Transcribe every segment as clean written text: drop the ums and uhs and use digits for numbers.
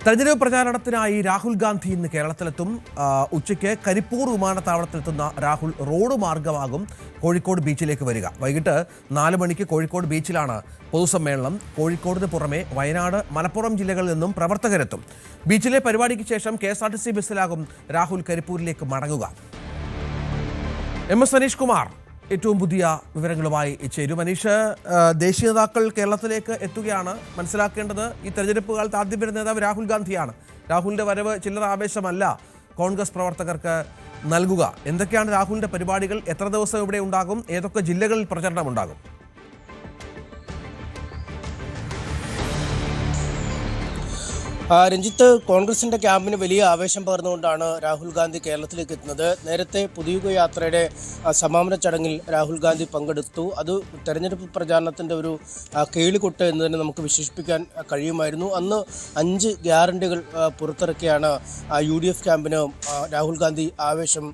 തെരഞ്ഞെടുപ്പ് പ്രചാരണത്തിനായി രാഹുൽ ഗാന്ധി ഇന്ന് കേരളത്തിലെത്തും. ഉച്ചയ്ക്ക് കരിപ്പൂർ വിമാനത്താവളത്തിലെത്തുന്ന രാഹുൽ റോഡ് മാർഗമാകും കോഴിക്കോട് ബീച്ചിലേക്ക് വരിക. വൈകിട്ട് 4 മണിക്ക് കോഴിക്കോട് ബീച്ചിലാണ് പൊതുസമ്മേളനം. കോഴിക്കോടിന് പുറമെ വയനാട്, മലപ്പുറം ജില്ലകളിൽ നിന്നും പ്രവർത്തകരെത്തും. ബീച്ചിലെ പരിപാടിക്ക് ശേഷം KSRTC ബസ്സിലാകും രാഹുൽ കരിപ്പൂരിലേക്ക് മടങ്ങുക. MS അനീഷ് കുമാർ ഏറ്റവും പുതിയ വിവരങ്ങളുമായി ചേരും. അനീഷ്, ദേശീയ നേതാക്കൾ കേരളത്തിലേക്ക് എത്തുകയാണ്. മനസ്സിലാക്കേണ്ടത്, ഈ തെരഞ്ഞെടുപ്പ് കാലത്ത് ആദ്യം വരുന്ന നേതാവ് രാഹുൽ ഗാന്ധിയാണ്. രാഹുലിന്റെ വരവ് ചില്ലറ ആവേശമല്ല കോൺഗ്രസ് പ്രവർത്തകർക്ക് നൽകുക. എന്തൊക്കെയാണ് രാഹുലിന്റെ പരിപാടികൾ? എത്ര ദിവസം ഇവിടെ ഉണ്ടാകും? ഏതൊക്കെ ജില്ലകളിൽ പ്രചരണം ഉണ്ടാകും? രഞ്ജിത്ത്, കോൺഗ്രസിന്റെ ക്യാമ്പിന് വലിയ ആവേശം പകർന്നുകൊണ്ടാണ് രാഹുൽ ഗാന്ധി കേരളത്തിലേക്ക് എത്തുന്നത്. നേരത്തെ പുതുയുഗ യാത്രയുടെ സമാപന ചടങ്ങിൽ രാഹുൽ ഗാന്ധി പങ്കെടുത്തു. അത് തെരഞ്ഞെടുപ്പ് പ്രചാരണത്തിന്റെ ഒരു കേളികൊട്ട് എന്ന് തന്നെ നമുക്ക് വിശേഷിപ്പിക്കാൻ കഴിയുമായിരുന്നു. അന്ന് 5 ഗ്യാരണ്ടികൾ പുറത്തിറക്കിയാണ് UDF ക്യാമ്പിന് രാഹുൽ ഗാന്ധി ആവേശം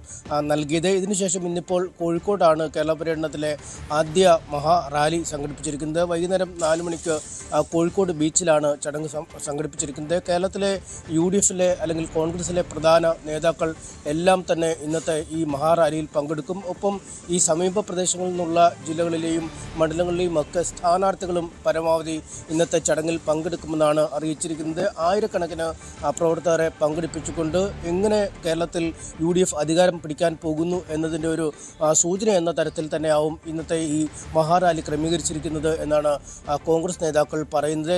നൽകിയത്. ഇതിനുശേഷം ഇന്നിപ്പോൾ കോഴിക്കോടാണ് കേരള പര്യടനത്തിലെ ആദ്യ മഹാ റാലി സംഘടിപ്പിച്ചിരിക്കുന്നത്. വൈകുന്നേരം 4 മണിക്ക് കോഴിക്കോട് ബീച്ചിലാണ് ചടങ്ങ് സംഘടിപ്പിച്ചിരിക്കുന്നത്. കേരളത്തിലെ UDFിലെ അല്ലെങ്കിൽ കോൺഗ്രസിലെ പ്രധാന നേതാക്കൾ എല്ലാം തന്നെ ഇന്നത്തെ ഈ മഹാറാലിയിൽ പങ്കെടുക്കും. ഒപ്പം ഈ സമീപ പ്രദേശങ്ങളിൽ നിന്നുള്ള ജില്ലകളിലെയും മണ്ഡലങ്ങളിലെയും ഒക്കെ സ്ഥാനാർത്ഥികളും പരമാവധി ഇന്നത്തെ ചടങ്ങിൽ പങ്കെടുക്കുമെന്നാണ് അറിയിച്ചിരിക്കുന്നത്. ആയിരക്കണക്കിന് പ്രവർത്തകരെ പങ്കെടുപ്പിച്ചുകൊണ്ട് എങ്ങനെ കേരളത്തിൽ UDF അധികാരം പിടിക്കാൻ പോകുന്നു എന്നതിൻ്റെ ഒരു സൂചന എന്ന തരത്തിൽ തന്നെയാവും ഇന്നത്തെ ഈ മഹാറാലി ക്രമീകരിച്ചിരിക്കുന്നത് എന്നാണ് കോൺഗ്രസ് നേതാക്കൾ പറയുന്നത്.